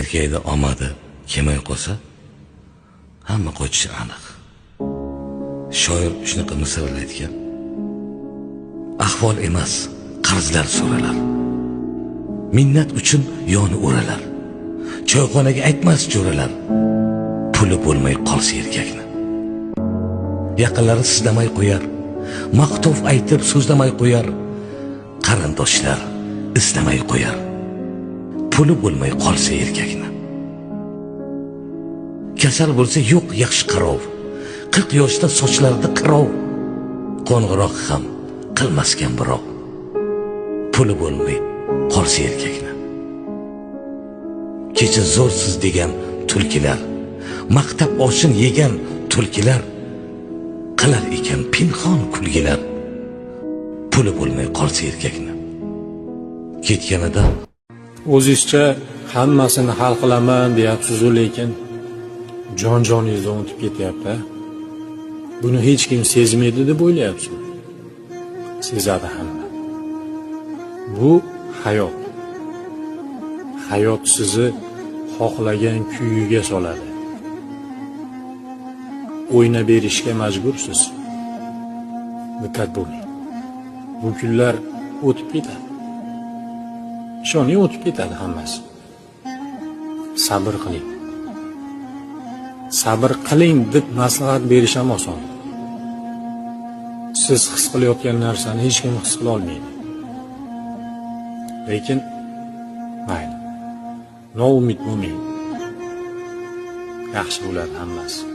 Erkakda omadi kelmay qolsa, hamma qochishi aniq. Shoir shunaqa misollar aytgan. Ahvol emas, qarzlar so'ralar. Minnat uchun yoni o'ralar. Choyxonaga aytmas jo'ralar. Puli bo'lmay qolsa erkakni. Yaqinlari sizlamay qo'yar. Maqtov aytib so'zlamay qo'yar. Qarindoshlar islamay qo'yar. Puli bo'lmay qolsa erkakni. Kasal bo'lsa yo'q yaxshi qarov. 40 yoshda sochlarida qirov. Qo'ng'iroq ham qilmasgan birov. Puli bo'lmay qolsa erkakni. Kecha zo'rsiz degan tulkilar, maqtab oshin yegan tulkilar qilar ekan pinhon kulgilar. Puli bo'lmay qolsa erkakni. Ketganida o'zingizcha hammasini hal qilaman deyapsiz, lekin jon-joningizdan o'tib ketyapti. Buni hech kim sezmaydi deb o'ylayapsizmi? Sezadi hamma. Bu hayot. Hayot sizni xohlagan kuyiga soladi. O'ynab berishga majbursiz. Diqqat bo'ling. Bu kunlar o'tib ketadi. Ishoning, o'tib ketadi hammasi. Sabr qiling. Sabr qiling deb maslahat berish ham oson. Siz his qilayotgan narsani hech kim his qila olmaydi. Lekin mayli. Noumid bo'lmang. Yaxshi bo'ladi hammasi.